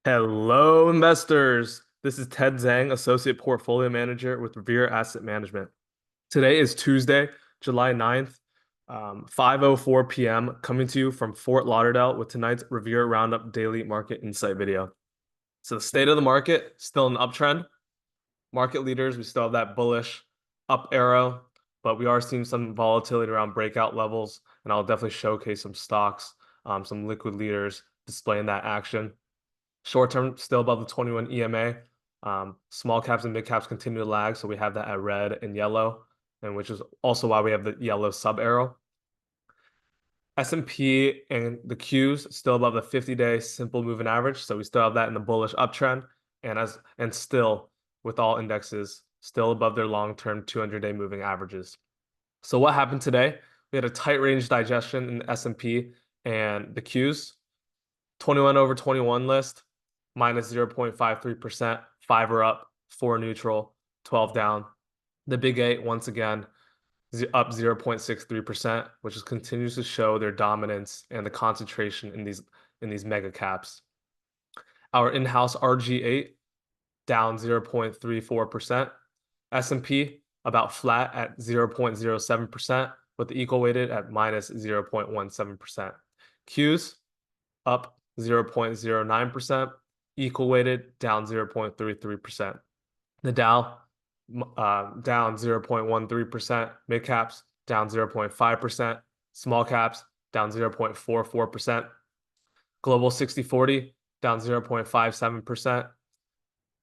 Hello, investors. This is Ted Zhang, Associate Portfolio Manager with Revere Asset Management. Today is Tuesday, July 9th, 5:04 p.m., coming to you from Fort Lauderdale with tonight's Revere Roundup Daily Market Insight video. So the state of the market, still an uptrend. Market leaders, we still have that bullish up arrow, but we are seeing some volatility around breakout levels, and I'll definitely showcase some stocks, some liquid leaders displaying that action. Short term, still above the 21 EMA. Small caps and mid caps continue to lag, so we have that at red and yellow, and which is also why we have the yellow sub arrow. S&P and the Qs still above the 50-day simple moving average, so we still have that in the bullish uptrend, and still with all indexes still above their long-term 200-day moving averages. So what happened today? We had a tight range digestion in the S&P and the Qs. 21 over 21 list, minus 0.53%, 5 are up, 4 neutral, 12 down. The big eight, once again, up 0.63%, which continues to show their dominance and the concentration in these mega caps. Our in-house RG8 down 0.34%. S&P about flat at 0.07%, with the equal weighted at minus 0.17%. Qs up 0.09%, equal weighted down 0.33%. The Dow down 0.13%, mid caps down 0.5%, small caps down 0.44%, global 60/40 down 0.57%,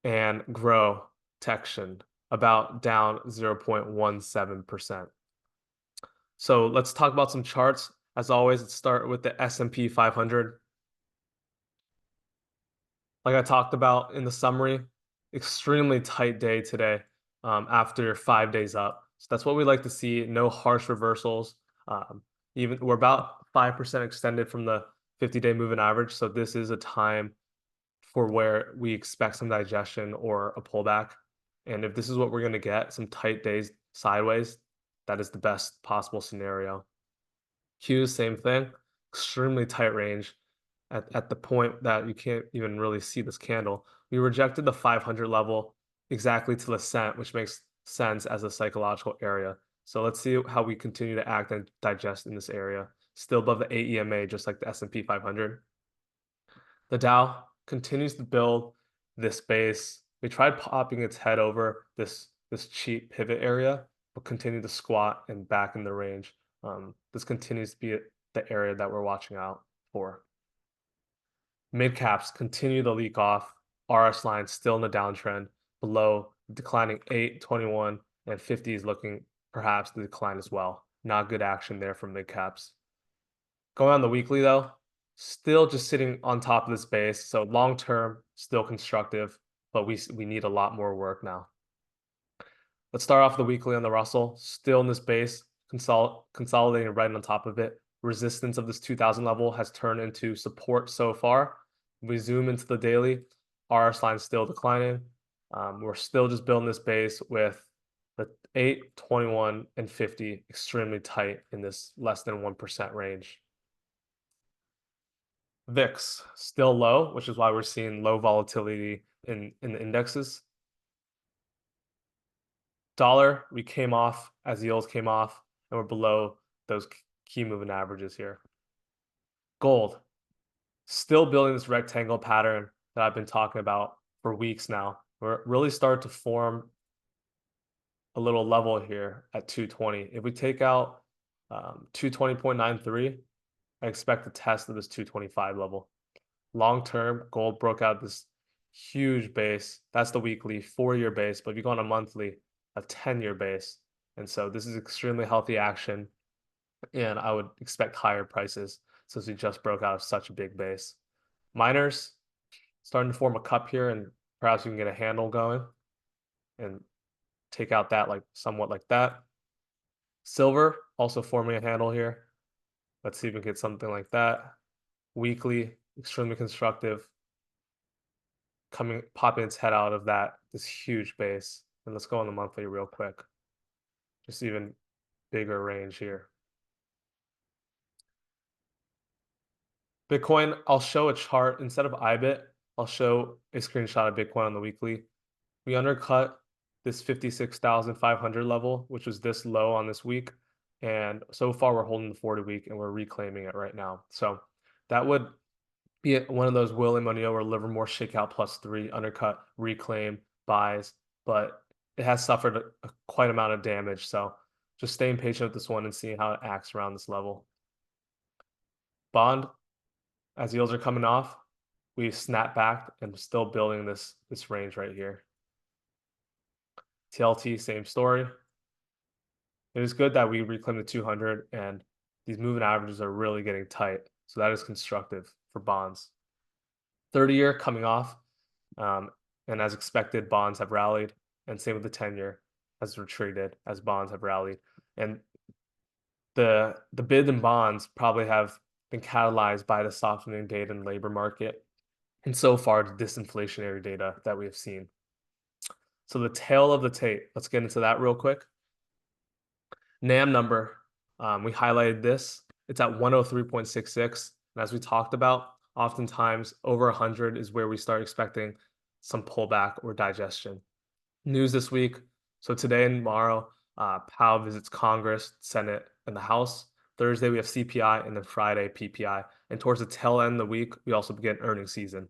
and GROTECTION about down 0.17%. So let's talk about some charts. As always, let's start with the S&P 500. Like I talked about in the summary, extremely tight day today after 5 days up. So that's what we like to see. No harsh reversals. Even we're about 5% extended from the 50-day moving average. So this is a time for where we expect some digestion or a pullback. And if this is what we're going to get, some tight days sideways, that is the best possible scenario. Qs, same thing, extremely tight range at the point that you can't even really see this candle. We rejected the 500 level exactly to the cent, which makes sense as a psychological area. So let's see how we continue to act and digest in this area. Still above the 8 EMA, just like the S&P 500. The Dow continues to build this base. We tried popping its head over this cheap pivot area, but continue to squat and back in the range. This continues to be the area that we're watching out for. Mid caps continue to leak off. RS line still in the downtrend, below declining 8, 21, and 50 is looking perhaps to decline as well. Not good action there from mid caps. Going on the weekly though, still just sitting on top of this base. So long term, still constructive, but we need a lot more work now. Let's start off the weekly on the Russell, still in this base, consolidating right on top of it. Resistance of this 2000 level has turned into support so far. We zoom into the daily, RS line still declining. We're still just building this base with the 8, 21, and 50 extremely tight in this less than 1% range. VIX still low, which is why we're seeing low volatility in the indexes. Dollar, we came off as yields came off, and we're below those key moving averages here. Gold, still building this rectangle pattern that I've been talking about for weeks now. We're really starting to form a little level here at 220. If we take out 220.93, I expect a test of this 225 level. Long term, gold broke out this huge base. That's the weekly 4-year base. But if you go on a monthly, a 10-year base. And so this is extremely healthy action. And I would expect higher prices since we just broke out of such a big base. Miners starting to form a cup here, and perhaps we can get a handle going and take out that like somewhat like that. Silver also forming a handle here. Let's see if we can get something like that. Weekly, extremely constructive. Popping its head out of this huge base. And let's go on the monthly real quick. Just even bigger range here. Bitcoin, I'll show a chart instead of IBIT. I'll show a screenshot of Bitcoin on the weekly. We undercut this 56,500 level, which was this low on this week. And so far we're holding the 40 week and we're reclaiming it right now. So that would be one of those Will and Moneo or Livermore shakeout +3, undercut, reclaim, buys, but it has suffered a quite amount of damage. So just staying patient with this one and seeing how it acts around this level. Bond, as yields are coming off, we snap back and still building this range right here. TLT, same story. It is good that we reclaimed the 200 and these moving averages are really getting tight. So that is constructive for bonds. 30-year coming off, and as expected, bonds have rallied, and same with the 10-year has retreated as bonds have rallied. And the bid in bonds probably have been catalyzed by the softening data in the labor market, and so far the disinflationary data that we have seen. So the tail of the tape, let's get into that real quick. NAM number, we highlighted this. It's at 103.66, and as we talked about, oftentimes over 100 is where we start expecting some pullback or digestion. News this week. So today and tomorrow, Powell visits Congress, Senate, and the House. Thursday, we have CPI, and then Friday, PPI. And towards the tail end of the week, we also begin earnings season.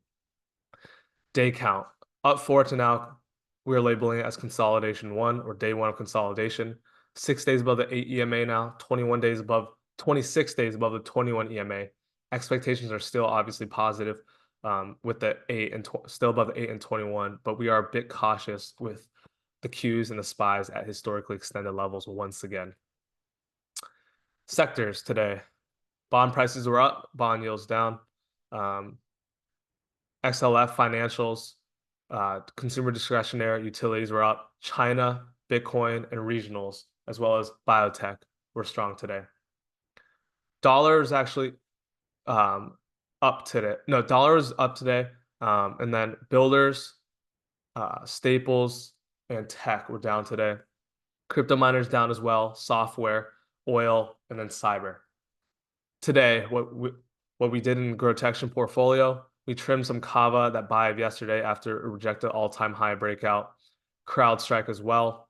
Day count, up 4 to now, we're labeling it as consolidation 1 or day 1 of consolidation. 6 days above the 8 EMA now, 26 days above the 21 EMA. Expectations are still obviously positive with the 8 and still above the 8 and 21, but we are a bit cautious with the Qs and the SPYs at historically extended levels once again. Sectors today, bond prices were up, bond yields down. XLF financials, consumer discretionary utilities were up. China, Bitcoin, and regionals, as well as biotech, were strong today. Dollar is actually up today. No, dollar is up today. And then builders, staples, and tech were down today. Crypto miners down as well, software, oil, and then cyber. Today, what we did in GROTECTION portfolio, we trimmed some Kava that buy of yesterday after it rejected all-time high breakout, CrowdStrike as well,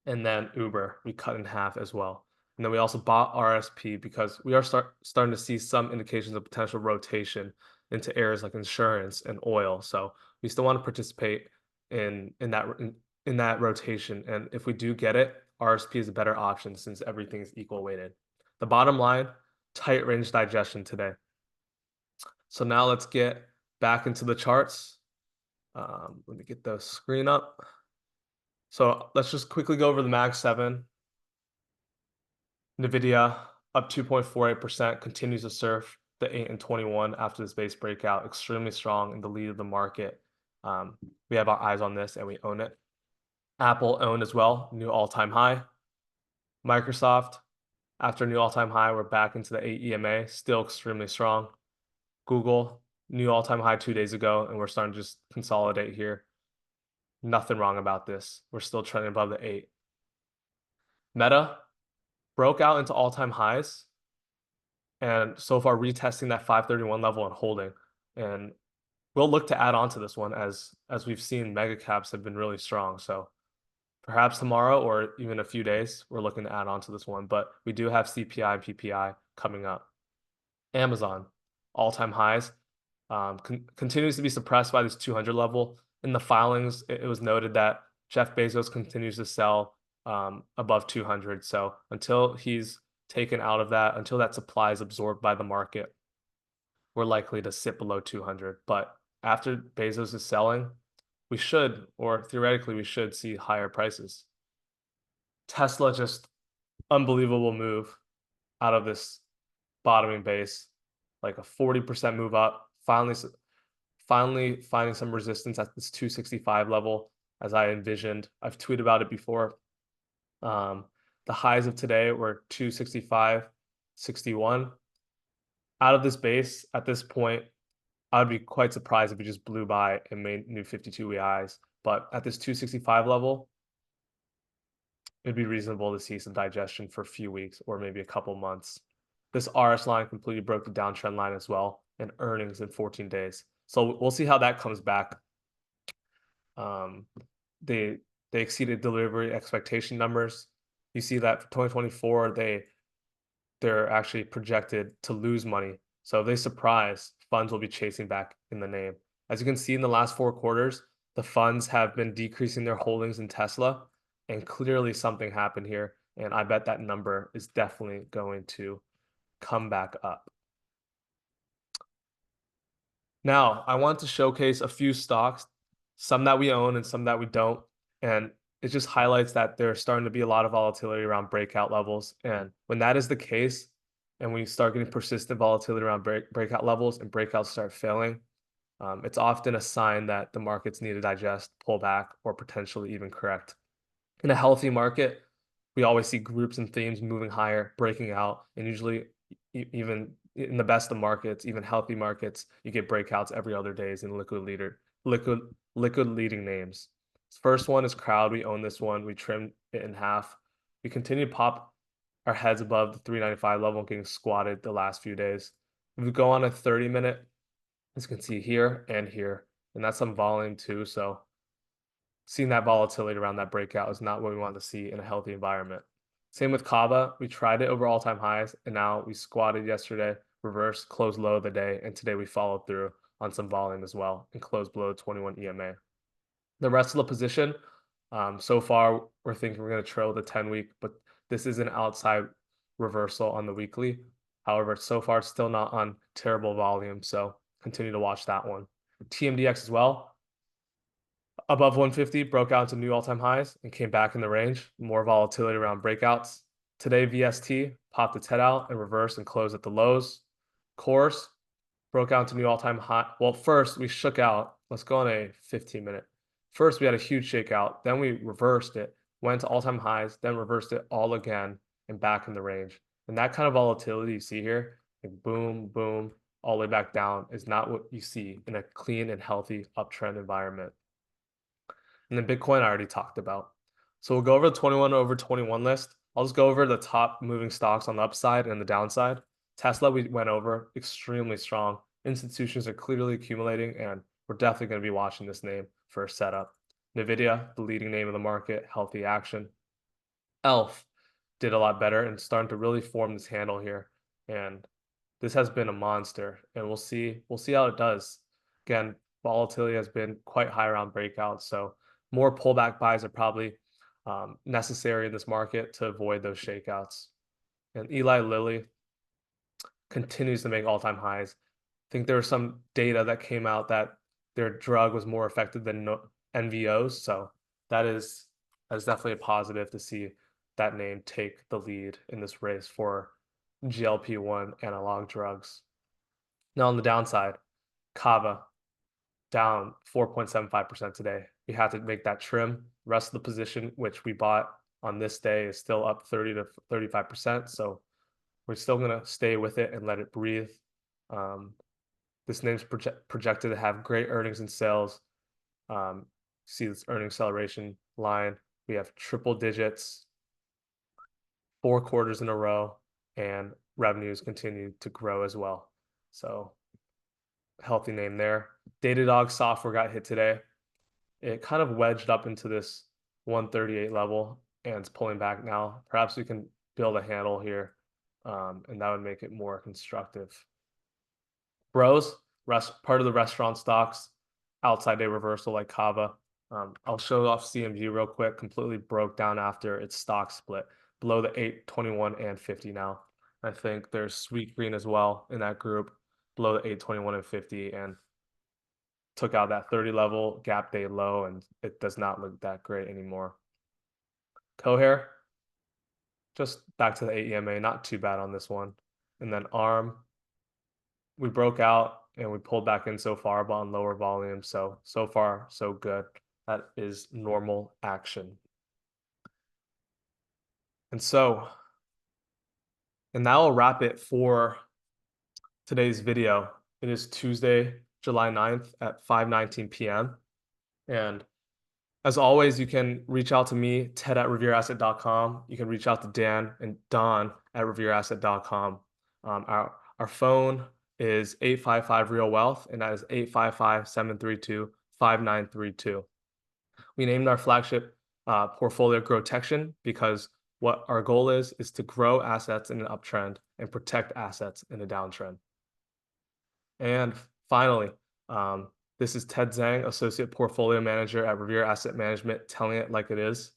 and then Uber we cut in half as well. And then we also bought RSP because we are starting to see some indications of potential rotation into areas like insurance and oil. So we still want to participate in that rotation. And if we do get it, RSP is a better option since everything is equal weighted. The bottom line, tight range digestion today. So now let's get back into the charts. Let me get the screen up. So let's just quickly go over the Mag 7. NVIDIA up 2.48%, continues to surf the 8 and 21 after this base breakout, extremely strong in the lead of the market. We have our eyes on this and we own it. Apple owned as well, new all-time high. Microsoft, after a new all-time high, we're back into the 8 EMA, still extremely strong. Google, new all-time high 2 days ago, and we're starting to just consolidate here. Nothing wrong about this. We're still trending above the 8. Meta broke out into all-time highs, and so far retesting that 531 level and holding. And we'll look to add on to this one as we've seen mega caps have been really strong. So perhaps tomorrow or even a few days, we're looking to add on to this one. But we do have CPI and PPI coming up. Amazon, all-time highs, continues to be suppressed by this 200 level. In the filings, it was noted that Jeff Bezos continues to sell above 200. So until he's taken out of that, until that supply is absorbed by the market, we're likely to sit below 200. But after Bezos is selling, we should, or theoretically, we should see higher prices. Tesla, just unbelievable move out of this bottoming base, like a 40% move up, finally finding some resistance at this 265 level as I envisioned. I've tweeted about it before. The highs of today were 265.61. Out of this base, at this point, I would be quite surprised if it just blew by and made new 52-week highs. But at this 265 level, it'd be reasonable to see some digestion for a few weeks or maybe a couple months. This RS line completely broke the downtrend line as well, and earnings in 14 days. So we'll see how that comes back. They exceeded delivery expectation numbers. You see that for 2024, they're actually projected to lose money. So if they surprise, funds will be chasing back in the name. As you can see in the last 4 quarters, the funds have been decreasing their holdings in Tesla, and clearly something happened here. And I bet that number is definitely going to come back up. Now, I want to showcase a few stocks, some that we own and some that we don't. And it just highlights that there's starting to be a lot of volatility around breakout levels. And when that is the case, and we start getting persistent volatility around breakout levels and breakouts start failing, it's often a sign that the markets need to digest, pull back, or potentially even correct. In a healthy market, we always see groups and themes moving higher, breaking out, and usually even in the best of markets, even healthy markets, you get breakouts every other days in liquid leading names. First one is Crowd. We own this one. We trimmed it in half. We continue to pop our heads above the 395 level, getting squatted the last few days. If we go on a 30-minute, as you can see here and here, and that's some volume too. So seeing that volatility around that breakout is not what we want to see in a healthy environment. Same with Kava. We tried it over all-time highs, and now we squatted yesterday, reversed, closed low of the day, and today we followed through on some volume as well and closed below 21 EMA. The rest of the position, so far, we're thinking we're going to trail the 10-week, but this is an outside reversal on the weekly. However, so far, it's still not on terrible volume, so continue to watch that one. TMDX as well, above 150, broke out to new all-time highs and came back in the range. More volatility around breakouts. Today, VST popped its head out and reversed and closed at the lows. Course broke out to new all-time high. Well, first we shook out. Let's go on a 15-minute. First, we had a huge shakeout. Then we reversed it, went to all-time highs, then reversed it all again and back in the range. And that kind of volatility you see here, like boom, boom, all the way back down, is not what you see in a clean and healthy uptrend environment. And then Bitcoin I already talked about. So we'll go over the 21 over 21 list. I'll just go over the top moving stocks on the upside and the downside. Tesla, we went over, extremely strong. Institutions are clearly accumulating, and we're definitely going to be watching this name for a setup. NVIDIA, the leading name of the market, healthy action. ELF did a lot better and starting to really form this handle here. And this has been a monster, and we'll see how it does. Again, volatility has been quite high around breakouts, so more pullback buys are probably necessary in this market to avoid those shakeouts. And Eli Lilly continues to make all-time highs. I think there was some data that came out that their drug was more effective than NVOs, so that is definitely a positive to see that name take the lead in this race for GLP-1 analog drugs. Now on the downside, Kava down 4.75% today. We had to make that trim. The rest of the position, which we bought on this day, is still up 30 to 35%. So we're still going to stay with it and let it breathe. This name's projected to have great earnings and sales. See this earning acceleration line. We have triple digits, 4 quarters in a row, and revenues continue to grow as well. So healthy name there. Datadog software got hit today. It kind of wedged up into this 138 level and it's pulling back now. Perhaps we can build a handle here, and that would make it more constructive. Bros, part of the restaurant stocks, outside day reversal like Kava. I'll show off CMG real quick. Completely broke down after its stock split below the 821 and 50 now. I think there's Sweet Green as well in that group below the 821 and 50 and took out that 30 level gap day low, and it does not look that great anymore. Cohere, just back to the 8 EMA, not too bad on this one. And then ARM, we broke out and we pulled back in so far, but on lower volume. So far, so good. That is normal action. And that will wrap it for today's video. It is Tuesday, July 9th at 5:19 p.m. And as always, you can reach out to me, ted@revereasset.com. You can reach out to Dan and Don at revereasset.com. Our phone is 855 Real Wealth, and that is 855-732-5932. We named our flagship portfolio GROTECTION because what our goal is to grow assets in an uptrend and protect assets in a downtrend. And finally, this is Ted Zhang, Associate Portfolio Manager at Revere Asset Management, telling it like it is.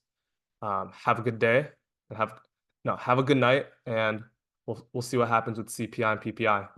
Have a good day and have a good night, and we'll see what happens with CPI and PPI.